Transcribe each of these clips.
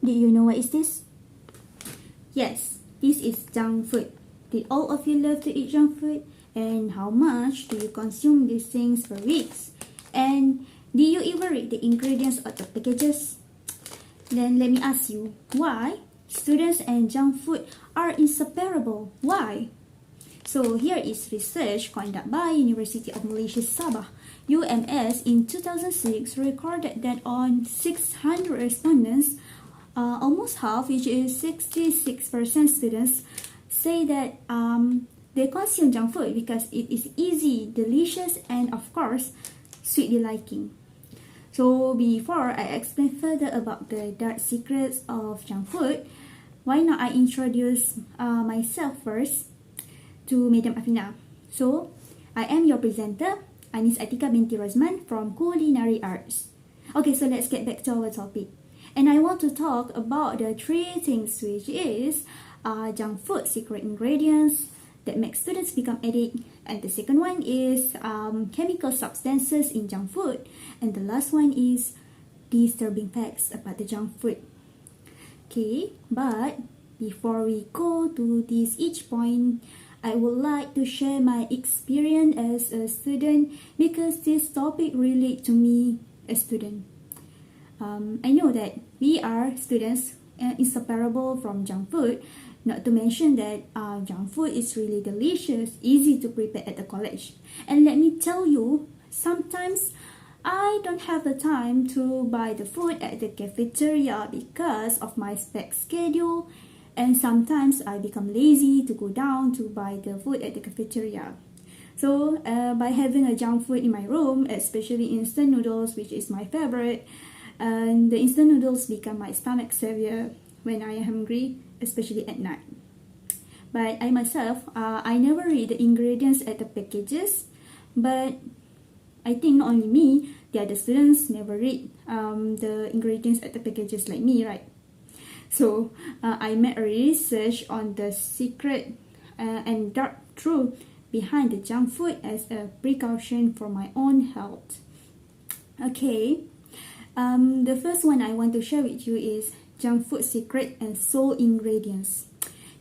Did you know what is this? Yes, this is junk food. Did all of you love to eat junk food? And how much do you consume these things per week? And do you even read the ingredients of the packages? Then let me ask you, why students and junk food are inseparable? Why? So here is research conducted by University of Malaysia Sabah, UMS, in 2006 recorded that on 600 respondents, almost half, which is 66% students, say that they consume junk food because it is easy, delicious, and of course, sweetly liking. So before I explain further about the dark secrets of junk food, why not I introduce myself first to Madam Afina. So, I am your presenter. I Miss Atikah Binti Rozman from Culinary Arts. Okay, so let's get back to our topic. And I want to talk about the three things, which is junk food secret ingredients that make students become addict. And the second one is chemical substances in junk food. And the last one is disturbing facts about the junk food. Okay, but before we go to this each point, I would like to share my experience as a student because this topic relates to me as a student. I know that we are students inseparable from junk food, not to mention that junk food is really delicious, easy to prepare at the college. And let me tell you, sometimes I don't have the time to buy the food at the cafeteria because of my packed schedule, and sometimes I become lazy to go down to buy the food at the cafeteria. So by having a junk food in my room, especially instant noodles, which is my favorite, and the instant noodles become my stomach savior when I am hungry, especially at night. But I myself, I never read the ingredients at the packages, but I think not only me, the other students never read the ingredients at the packages like me, right? So I made a research on the secret and dark truth behind the junk food as a precaution for my own health. Okay, the first one I want to share with you is junk food secret and sole ingredients.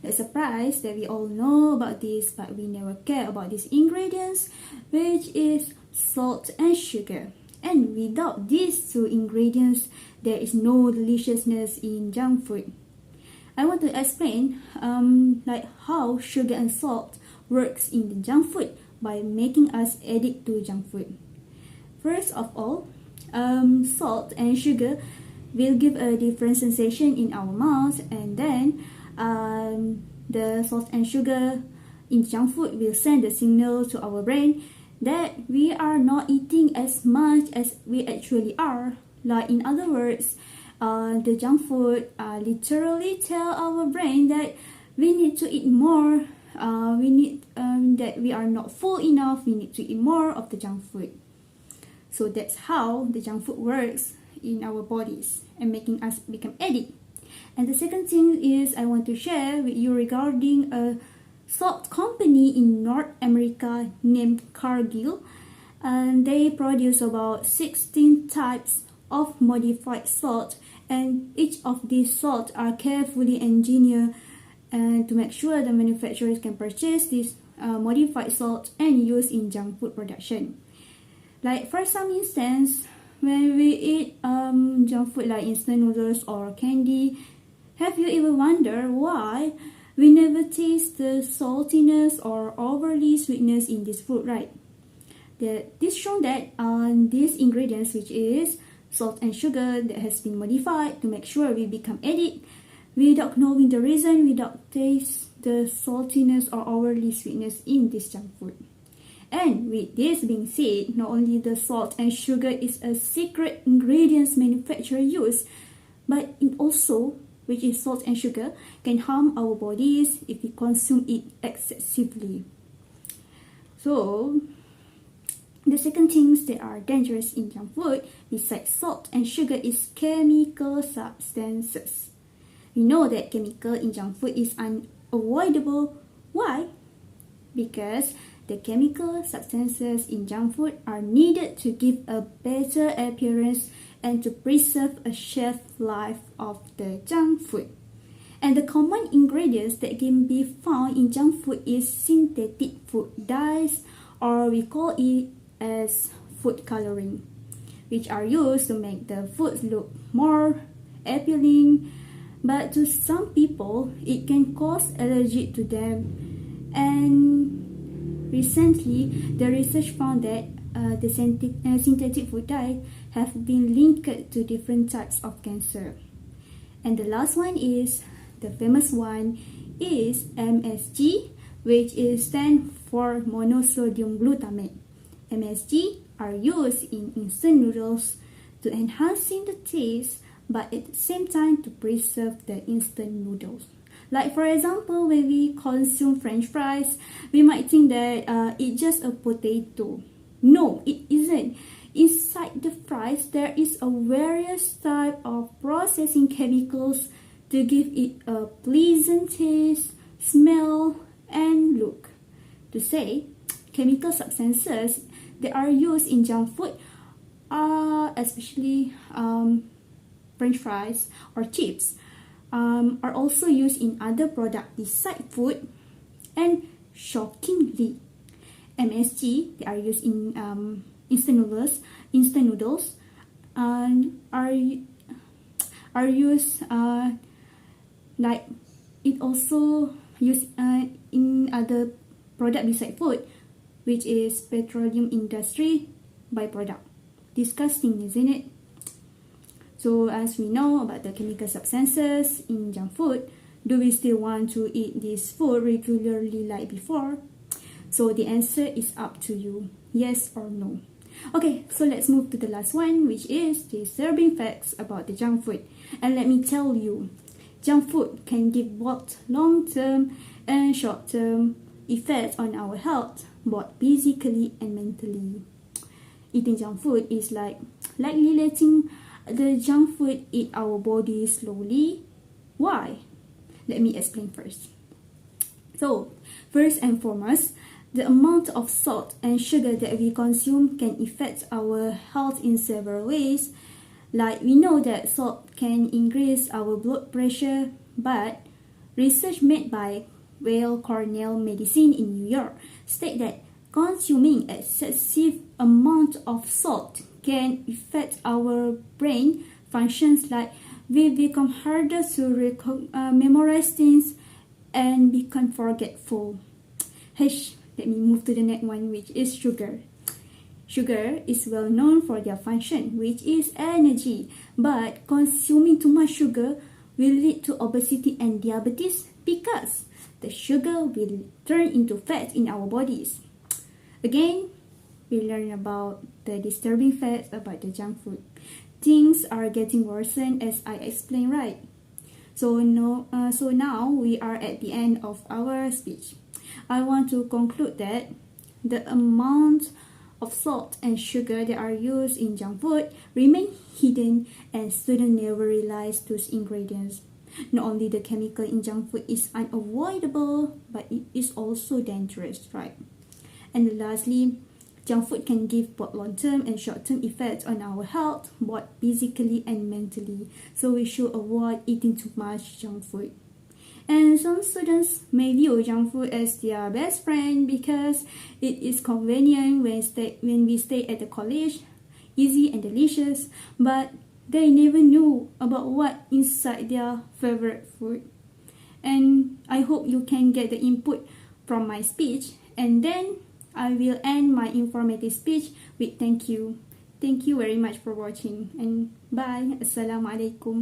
No surprise that we all know about this, but we never care about these ingredients, which is salt and sugar. And without these two ingredients, there is no deliciousness in junk food. I want to explain like how sugar and salt works in the junk food by making us addict to junk food. First of all, salt and sugar will give a different sensation in our mouth, and then the salt and sugar in junk food will send a signal to our brain that we are not eating as much as we actually are. Like in other words, the junk food literally tell our brain that we need to eat more. That we are not full enough. We need to eat more of the junk food. So that's how the junk food works in our bodies and making us become addict. And the second thing is I want to share with you regarding a salt company in North America named Cargill, and they produce about 16 types of modified salt, and each of these salts are carefully engineered to make sure the manufacturers can purchase this modified salt and use in junk food production. Like for some instance, when we eat junk food like instant noodles or candy, have you ever wondered why we never taste the saltiness or overly sweetness in this food, right? This shows that these ingredients, which is salt and sugar, that has been modified to make sure we become addict without knowing the reason, without taste the saltiness or overly sweetness in this junk food. And with this being said, not only the salt and sugar is a secret ingredients manufacturer use, but it also, which is salt and sugar, can harm our bodies if we consume it excessively. So, the second things that are dangerous in junk food, besides salt and sugar, is chemical substances. We know that chemical in junk food is unavoidable. Why? Because the chemical substances in junk food are needed to give a better appearance and to preserve a shelf life of the junk food. And the common ingredients that can be found in junk food is synthetic food dyes, or we call it as food coloring, which are used to make the food look more appealing, but to some people it can cause allergy to them. And recently the research found that the synthetic food dye have been linked to different types of cancer. And the last one is the famous one is MSG, which is stand for monosodium glutamate. MSG are used in instant noodles to enhancing the taste, but at the same time to preserve the instant noodles. Like for example, when we consume French fries, we might think that it's just a potato. No, it isn't. Inside the fries, there is a various type of processing chemicals to give it a pleasant taste, smell, and look. To say, chemical substances that are used in junk food, especially French fries or chips, are also used in other products besides food. And shockingly, MSG they are used in instant noodles, and are used like it also used in other product besides food, which is petroleum industry byproduct. Disgusting, isn't it? So as we know about the chemical substances in junk food, do we still want to eat this food regularly like before? So the answer is up to you, yes or no. Okay, so let's move to the last one, which is disturbing facts about the junk food. And let me tell you, junk food can give both long-term and short-term effects on our health, both physically and mentally. Eating junk food is likely letting the junk food eat our body slowly. Why? Let me explain first. So, first and foremost, the amount of salt and sugar that we consume can affect our health in several ways. Like we know that salt can increase our blood pressure, but research made by Weill Cornell Medicine in New York state that consuming excessive amount of salt can affect our brain functions, like we become harder to memorize things and become forgetful. Let me move to the next one, which is sugar. Sugar is well known for their function, which is energy, but consuming too much sugar will lead to obesity and diabetes because the sugar will turn into fat in our bodies. Again, we learn about the disturbing facts about the junk food. Things are getting worse as I explained, right? So now we are at the end of our speech. I want to conclude that the amount of salt and sugar that are used in junk food remain hidden, and students never realize those ingredients. Not only the chemical in junk food is unavoidable, but it is also dangerous, right? And lastly, junk food can give both long-term and short-term effects on our health, both physically and mentally. So we should avoid eating too much junk food. And some students may view junk food as their best friend because it is convenient when we stay at the college, easy and delicious, but they never knew about what inside their favorite food. And I hope you can get the input from my speech, and then I will end my informative speech with thank you. Thank you very much for watching, and bye. Assalamualaikum.